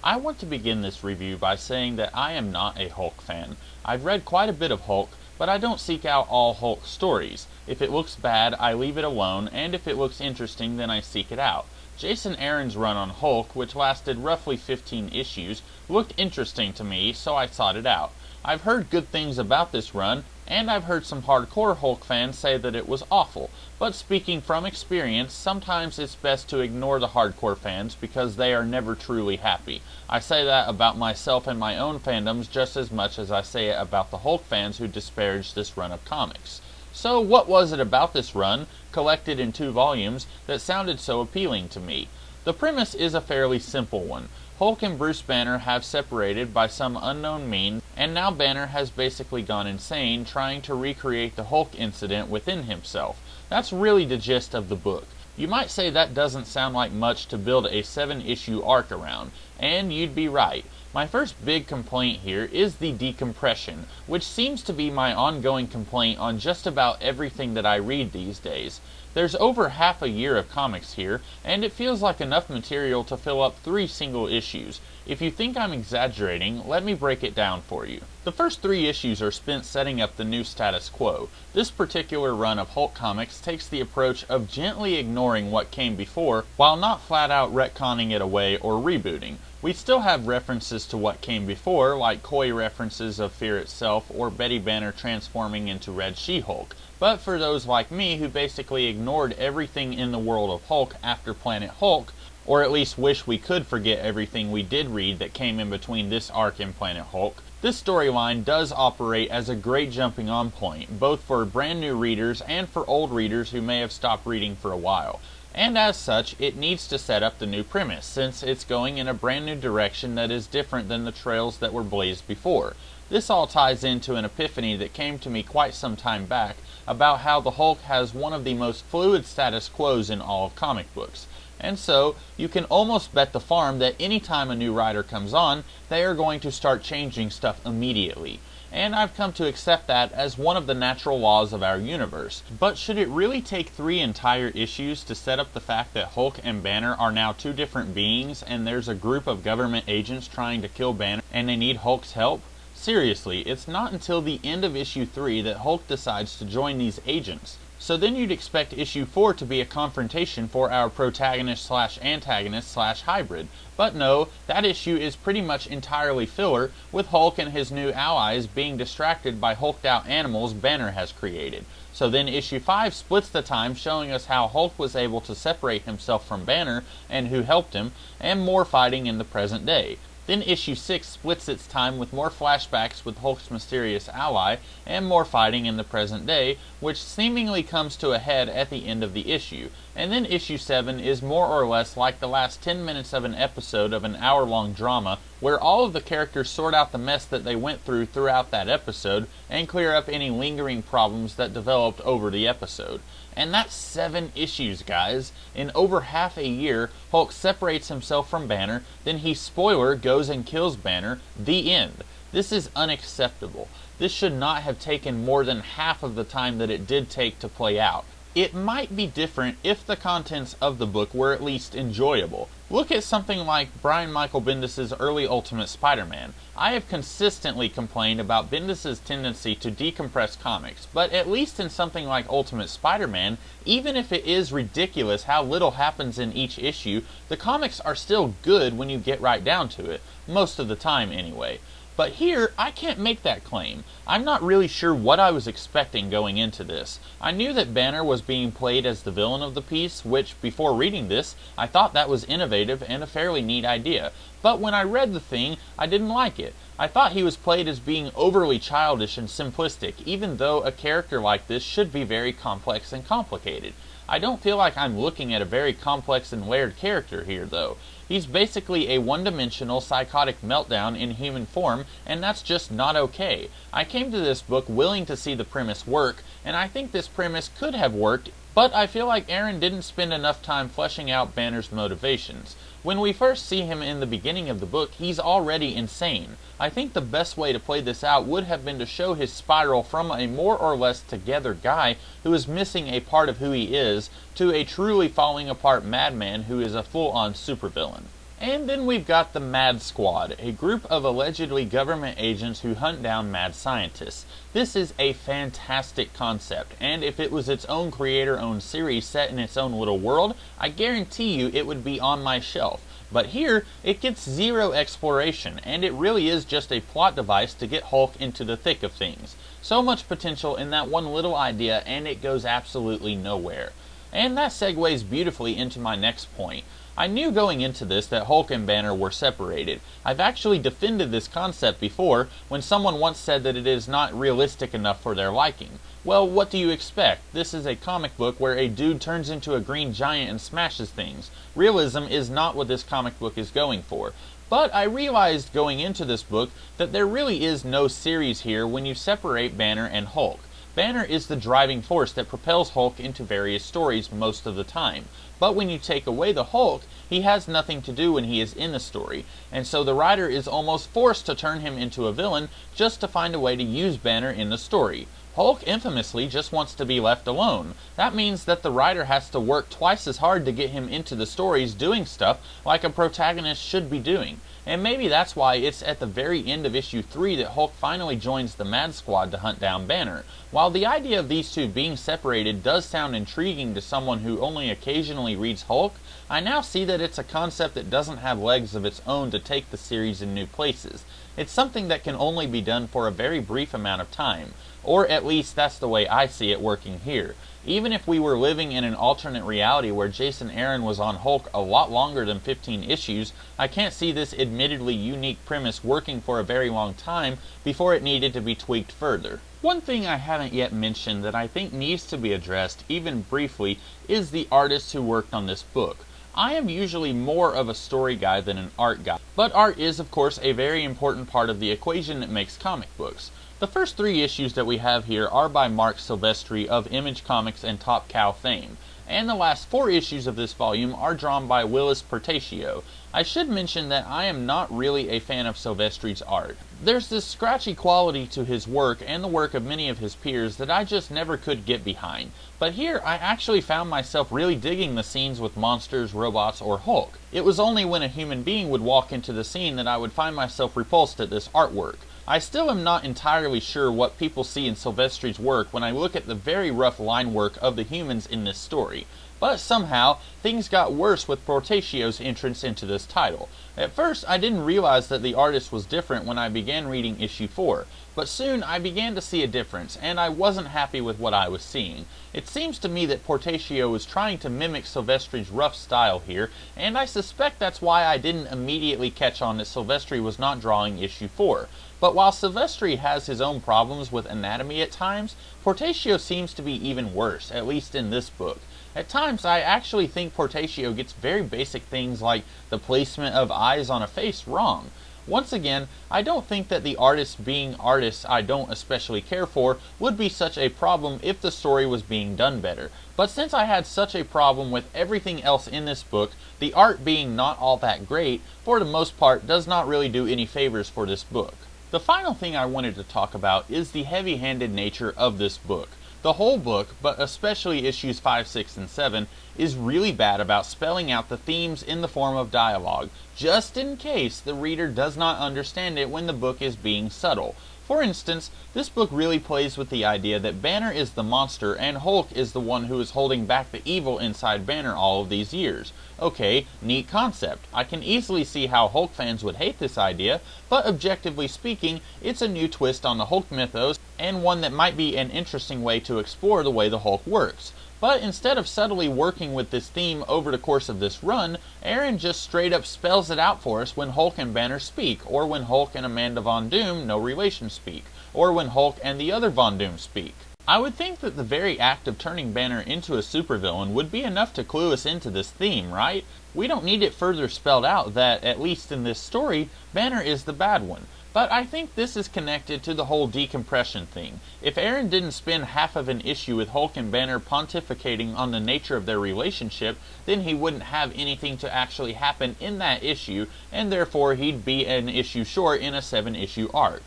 I want to begin this review by saying that I am not a Hulk fan. I've read quite a bit of Hulk, but I don't seek out all Hulk stories. If it looks bad, I leave it alone, and if it looks interesting, then I seek it out. Jason Aaron's run on Hulk, which lasted roughly 15 issues, looked interesting to me, so I sought it out. I've heard good things about this run, and I've heard some hardcore Hulk fans say that it was awful, but speaking from experience, sometimes it's best to ignore the hardcore fans because they are never truly happy. I say that about myself and my own fandoms just as much as I say it about the Hulk fans who disparage this run of comics. So what was it about this run, collected in 2 volumes, that sounded so appealing to me? The premise is a fairly simple one. Hulk and Bruce Banner have separated by some unknown means, and now Banner has basically gone insane trying to recreate the Hulk incident within himself. That's really the gist of the book. You might say that doesn't sound like much to build a 7-issue arc around, and you'd be right. My first big complaint here is the decompression, which seems to be my ongoing complaint on just about everything that I read these days. There's over half a year of comics here, and it feels like enough material to fill up 3 single issues. If you think I'm exaggerating, let me break it down for you. The first 3 issues are spent setting up the new status quo. This particular run of Hulk comics takes the approach of gently ignoring what came before, while not flat out retconning it away or rebooting. We still have references to what came before, like coy references of Fear itself or Betty Banner transforming into Red She-Hulk. But for those like me who basically ignored everything in the world of Hulk after Planet Hulk, or at least wish we could forget everything we did read that came in between this arc and Planet Hulk, this storyline does operate as a great jumping on point, both for brand new readers and for old readers who may have stopped reading for a while. And as such, it needs to set up the new premise, since it's going in a brand new direction that is different than the trails that were blazed before. This all ties into an epiphany that came to me quite some time back about how the Hulk has one of the most fluid status quos in all of comic books. And so, you can almost bet the farm that anytime a new writer comes on, they are going to start changing stuff immediately. And I've come to accept that as one of the natural laws of our universe. But should it really take 3 entire issues to set up the fact that Hulk and Banner are now 2 different beings and there's a group of government agents trying to kill Banner and they need Hulk's help? Seriously, it's not until the end of issue 3 that Hulk decides to join these agents. So then you'd expect issue 4 to be a confrontation for our protagonist/antagonist/hybrid. But no, that issue is pretty much entirely filler, with Hulk and his new allies being distracted by hulked out animals Banner has created. So then issue 5 splits the time, showing us how Hulk was able to separate himself from Banner and who helped him, and more fighting in the present day. Then issue 6 splits its time with more flashbacks with Hulk's mysterious ally, and more fighting in the present day, which seemingly comes to a head at the end of the issue. And then issue 7 is more or less like the last 10 minutes of an episode of an hour-long drama, where all of the characters sort out the mess that they went through throughout that episode, and clear up any lingering problems that developed over the episode. And that's 7 issues, guys. In over half a year, Hulk separates himself from Banner, then he, spoiler, goes and kills Banner. The end. This is unacceptable. This should not have taken more than half of the time that it did take to play out. It might be different if the contents of the book were at least enjoyable. Look at something like Brian Michael Bendis' early Ultimate Spider-Man. I have consistently complained about Bendis' tendency to decompress comics, but at least in something like Ultimate Spider-Man, even if it is ridiculous how little happens in each issue, the comics are still good when you get right down to it. Most of the time, anyway. But here, I can't make that claim. I'm not really sure what I was expecting going into this. I knew that Banner was being played as the villain of the piece, which, before reading this, I thought that was innovative and a fairly neat idea. But when I read the thing, I didn't like it. I thought he was played as being overly childish and simplistic, even though a character like this should be very complex and complicated. I don't feel like I'm looking at a very complex and layered character here, though. He's basically a one-dimensional psychotic meltdown in human form, and that's just not okay. I came to this book willing to see the premise work, and I think this premise could have worked, but I feel like Aaron didn't spend enough time fleshing out Banner's motivations. When we first see him in the beginning of the book, he's already insane. I think the best way to play this out would have been to show his spiral from a more or less together guy who is missing a part of who he is, to a truly falling apart madman who is a full-on supervillain. And then we've got the Mad Squad, a group of allegedly government agents who hunt down mad scientists. This is a fantastic concept, and if it was its own creator-owned series set in its own little world, I guarantee you it would be on my shelf. But here, it gets zero exploration, and it really is just a plot device to get Hulk into the thick of things. So much potential in that one little idea, and it goes absolutely nowhere. And that segues beautifully into my next point. I knew going into this that Hulk and Banner were separated. I've actually defended this concept before when someone once said that it is not realistic enough for their liking. Well, what do you expect? This is a comic book where a dude turns into a green giant and smashes things. Realism is not what this comic book is going for. But I realized going into this book that there really is no series here when you separate Banner and Hulk. Banner is the driving force that propels Hulk into various stories most of the time. But when you take away the Hulk, he has nothing to do when he is in the story, and so the writer is almost forced to turn him into a villain just to find a way to use Banner in the story. Hulk infamously just wants to be left alone. That means that the writer has to work twice as hard to get him into the stories doing stuff like a protagonist should be doing. And maybe that's why it's at the very end of issue 3 that Hulk finally joins the Mad Squad to hunt down Banner. While the idea of these two being separated does sound intriguing to someone who only occasionally reads Hulk, I now see that it's a concept that doesn't have legs of its own to take the series in new places. It's something that can only be done for a very brief amount of time. Or at least that's the way I see it working here. Even if we were living in an alternate reality where Jason Aaron was on Hulk a lot longer than 15 issues, I can't see this admittedly unique premise working for a very long time before it needed to be tweaked further. One thing I haven't yet mentioned that I think needs to be addressed, even briefly, is the artist who worked on this book. I am usually more of a story guy than an art guy, but art is of course a very important part of the equation that makes comic books. The first 3 issues that we have here are by Mark Silvestri of Image Comics and Top Cow fame, and the last 4 issues of this volume are drawn by Willis Portacio. I should mention that I am not really a fan of Silvestri's art. There's this scratchy quality to his work and the work of many of his peers that I just never could get behind. But here I actually found myself really digging the scenes with monsters, robots, or Hulk. It was only when a human being would walk into the scene that I would find myself repulsed at this artwork. I still am not entirely sure what people see in Silvestri's work when I look at the very rough line work of the humans in this story. But somehow, things got worse with Portacio's entrance into this title. At first, I didn't realize that the artist was different when I began reading issue 4, but soon I began to see a difference, and I wasn't happy with what I was seeing. It seems to me that Portacio was trying to mimic Silvestri's rough style here, and I suspect that's why I didn't immediately catch on that Silvestri was not drawing issue 4. But while Silvestri has his own problems with anatomy at times, Portacio seems to be even worse, at least in this book. At times, I actually think Portacio gets very basic things like the placement of eyes on a face wrong. Once again, I don't think that the artists being artists I don't especially care for would be such a problem if the story was being done better. But since I had such a problem with everything else in this book, the art being not all that great, for the most part, does not really do any favors for this book. The final thing I wanted to talk about is the heavy-handed nature of this book. The whole book, but especially issues 5, 6, and 7, is really bad about spelling out the themes in the form of dialogue, just in case the reader does not understand it when the book is being subtle. For instance, this book really plays with the idea that Banner is the monster and Hulk is the one who is holding back the evil inside Banner all of these years. Okay, neat concept. I can easily see how Hulk fans would hate this idea, but objectively speaking, it's a new twist on the Hulk mythos, and one that might be an interesting way to explore the way the Hulk works. But instead of subtly working with this theme over the course of this run, Aaron just straight up spells it out for us when Hulk and Banner speak, or when Hulk and Amanda Von Doom, no relation, speak, or when Hulk and the other Von Doom speak. I would think that the very act of turning Banner into a supervillain would be enough to clue us into this theme, right? We don't need it further spelled out that, at least in this story, Banner is the bad one. But I think this is connected to the whole decompression thing. If Aaron didn't spend half of an issue with Hulk and Banner pontificating on the nature of their relationship, then he wouldn't have anything to actually happen in that issue, and therefore he'd be an issue short in a 7-issue arc.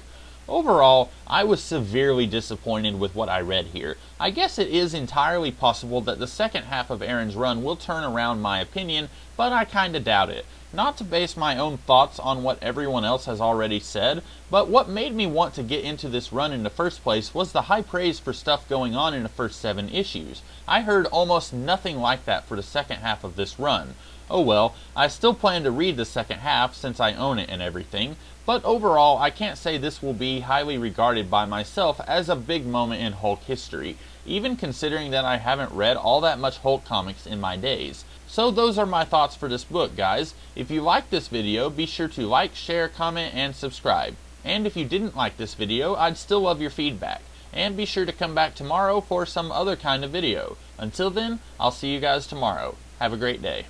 Overall, I was severely disappointed with what I read here. I guess it is entirely possible that the second half of Aaron's run will turn around my opinion, but I kinda doubt it. Not to base my own thoughts on what everyone else has already said, but what made me want to get into this run in the first place was the high praise for stuff going on in the first 7 issues. I heard almost nothing like that for the second half of this run. Oh well, I still plan to read the second half since I own it and everything, but overall I can't say this will be highly regarded by myself as a big moment in Hulk history, even considering that I haven't read all that much Hulk comics in my days. So those are my thoughts for this book, guys. If you liked this video, be sure to like, share, comment, and subscribe. And if you didn't like this video, I'd still love your feedback. And be sure to come back tomorrow for some other kind of video. Until then, I'll see you guys tomorrow. Have a great day.